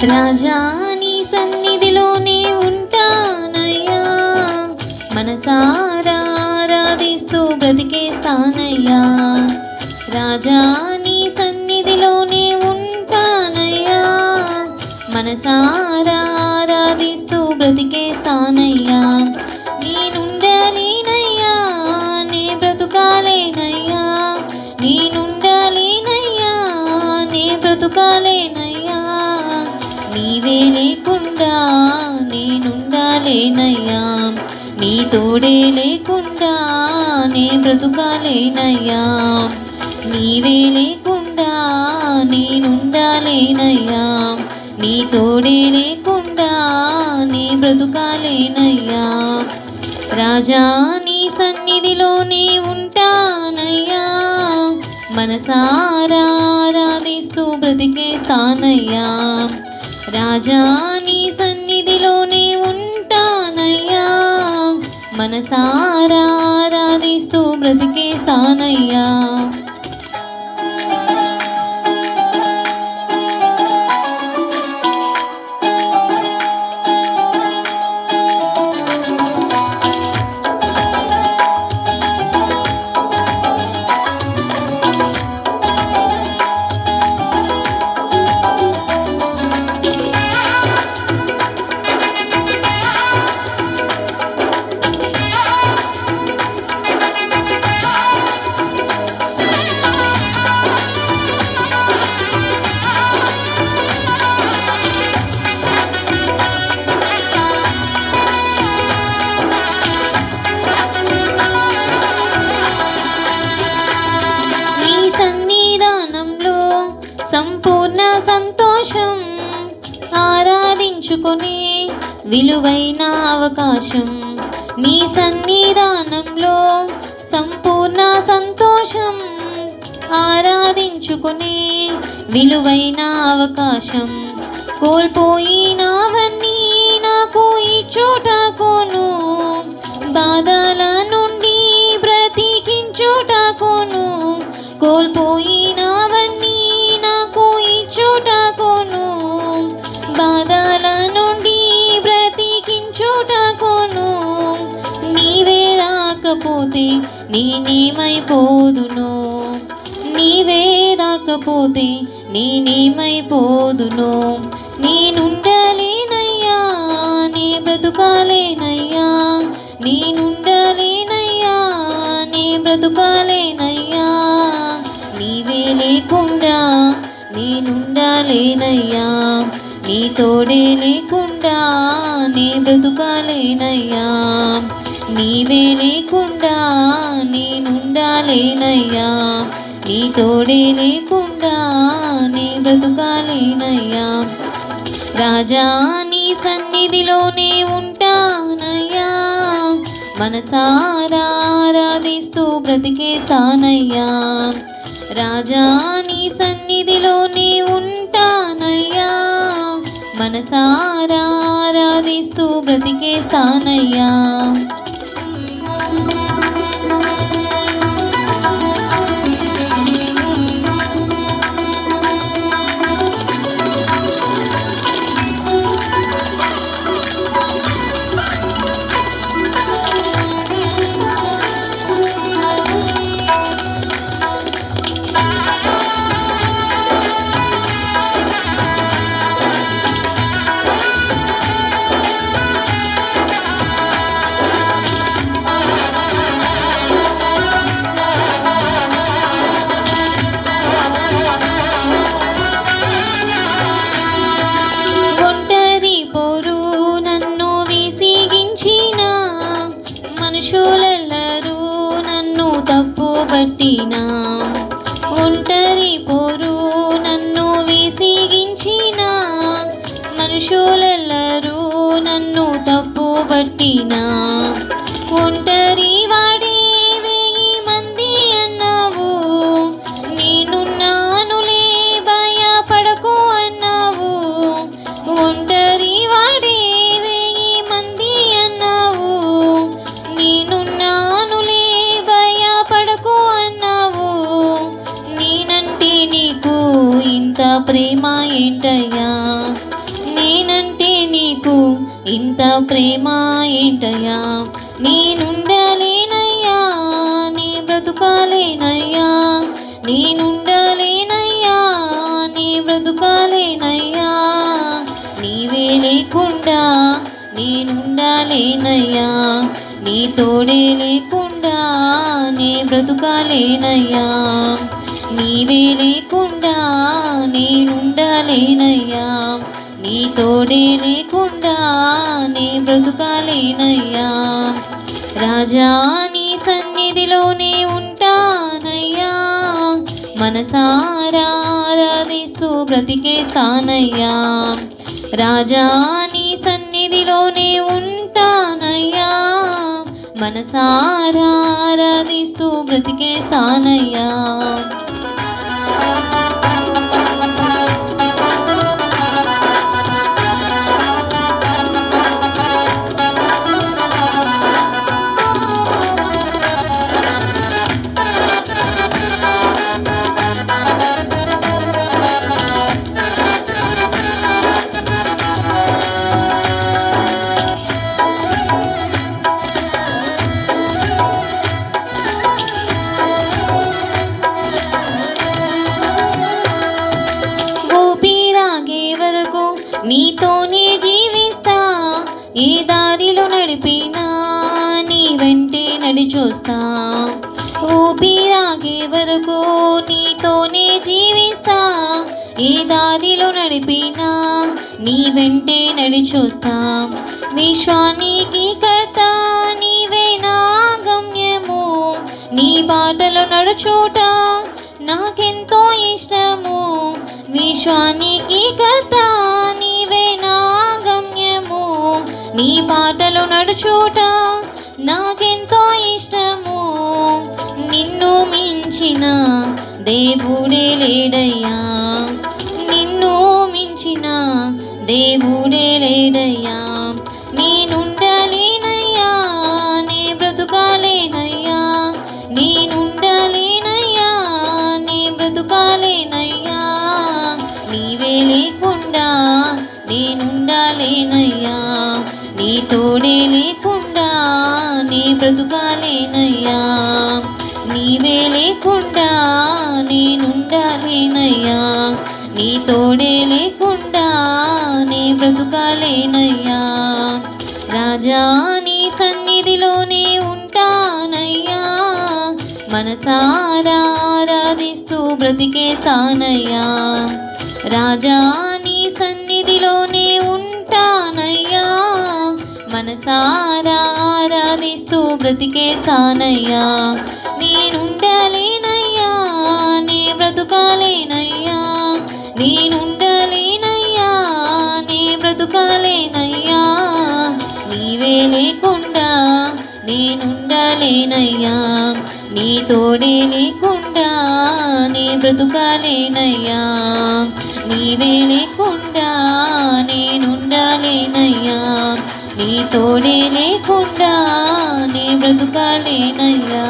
రాజా నీ సన్నిధిలోనే ఉంటానయ్యా, మనసారా ఆరాధిస్తూ బ్రతికేస్తానయ్యా. రాజా నీ సన్నిధిలోనే ఉంటానయ్యా, మనసారా ఆరాధిస్తూ బ్రతికేస్తానయ్యా. నేనుండాలేనయ్యా, నే బ్రతుకాలేనయ్యా, నేనుండాలేనయ్యా, నే బ్రతుకాలేనయ్యా. నీవే లేకుండా నేనుండాలేనయ్యా, నీ తోడే లేకుండా నే బ్రతుకాలేనయ్యా. నీవే లేకుండా నేనుండాలేనయ్యా, నీ తోడే లేకుండా నే బ్రతుకాలేనయ్యా. రాజా నీ సన్నిధిలోనే ఉంటానయ్యా, మనసారా ఆరాధిస్తూ బ్రతికేస్తానయ్యా. రాజా నీ సన్నిధిలోనే ఉంటానయ్యా, మనసారా ఆరాధిస్తూ బ్రతికేస్తానయ్యా. సంపూర్ణ సంతోషం ఆరాధించుకునే విలువైన అవకాశం. నీ సన్నిధానంలో సంపూర్ణ సంతోషం ఆరాధించుకునే విలువైన అవకాశం. కోల్పోయినవన్నీ నాకు ఈ చోట కొను, బాధల నుండి బ్రతికించుట కొను. కోల్పోయినవన్నీ నాకు ఈ చోట కొను, బాధల నుండి బ్రతికించుట కొను. నీవే రాకపోతే నేనేమైపోదును, నీవే రాకపోతే నేనేమైపోదును. నేనుండలేనయ్యా, నే బ్రతుకాలేనయ్యా, నేనుండలేనయ్యా, నే బ్రతుకాలేనయ్యా. నీవే లేకుండా నేనుండలేనయ్యా, నీ తోడే లేకుండా నే బ్రతుకాలేనయ్యా. నీవే లేకుండా నేనుండలేనయ్యా, నీ తోడే లేకుండా నే బ్రతుకాలేనయ్యా. రాజా నీ సన్నిధిలోనే ఉంటానయ్యా, మనసారా ఆరాధిస్తూ బ్రతికేస్తానయ్యా. రాజా నీ సన్నిధిలోనే ఉంటానయ్యా, మనసారా ఆరాధిస్తూ బ్రతికేస్తానయ్యా. మనుషులెల్లరూ నన్ను తప్పుబట్టినా, ఒంటరి పోరు నన్ను విసిగించినా. మనుషులెల్లరూ నన్ను తప్పుబట్టినా, ఒంటరి వాడే 1000 మంది అన్నావు. నేనున్నానులే భయపడకు అన్నావు. ఒంటరి వాడే 1000 మంది అన్నావు. నేనున్నానులే భయపడకు అన్నావు. నేనంటే నీకు ఇంత ప్రేమ ఏంటయ్యా, ఇంత ప్రేమ ఏంటయ్యా, నేనుండలేనయ్యా, నీ బ్రతుకాలేనయ్యా, నేనుండలేనయ్యా, నీ బ్రతుకాలేనయ్యా, నీవే లేకుండా నేనుండలేనయ్యా, నీ తోడే లేకుండా నీ బ్రతుకాలేనయ్యా, నీవే లేకుండా నేనుండలేనయ్యా, నీ తోడే లేకుండా నీ బ్రతుకాలేనయ్యా. రాజా నీ సన్నిధిలోనే ఉంటానయ్యా, మనసారా ఆరాధిస్తూ బ్రతికేస్తానయ్యా. రాజా నీ సన్నిధిలోనే ఉంటానయ్యా, మనసారా ఆరాధిస్తూ బ్రతికేస్తానయ్యా. నీతోనే జీవిస్తా, ఏ దారిలో నడిపినా నీ వెంటే నడిచొస్తా. ఊపిరాగే వరకు నీతోనే జీవిస్తా, ఏ దారిలో నడిపినా నీ వెంటే నడిచొస్తా. విశ్వానికి కర్త నీవే నా గమ్యము, నీ బాటలో నడుచుట నాకెంతో ఇష్టము. విశ్వానికి కర్త నీవే నా గమ్యము, నీ బాటలో నడుచుట నాకెంతో ఇష్టము. నిన్ను మించిన దేవుడే లేడయ్యా, నిన్ను మించిన దేవుడే లేడయ్యా. నేనుండలేనయ్యా, నీ బ్రతుకాలేనయ్యా, నేనుండలేనయ్యా, నీ బ్రతుకాలేనయ్యా. నీవే లేకుండా నేనుండలేనయ్యా, నీ తోడే లేకుండా నీ బ్రతుకాలేనయ్యా. నీవే లేకుండా నేనుండలేనయ్యా, నీ తోడే లేకుండా నీ బ్రతుకాలేనయ్యా. రాజా నీ సన్నిధిలోనే ఉంటానయ్యా, మనసారా ఆరాధిస్తూ బ్రతికేస్తానయ్యా. రాజా నీ సన్నిధిలోనే ఉంటానయ్యా, మనసారా ఆరాధిస్తూ బ్రతికేస్తానయ్యా. నేనుండలేనయ్యా, నీ బ్రతుకాలేనయ్యా, నేనుండలేనయ్యా, నీ బ్రతుకాలేనయ్యా. నీవే లేకుండా నేనుండలేనయ్యా, నీ తోడే లేకుండా నీ బ్రతుకాలేనయ్యా. నీవే లేకుండా నేనుండలేనయ్యా, నీ తోడే లేకుండా నీ బ్రతుకాలేనయ్యా.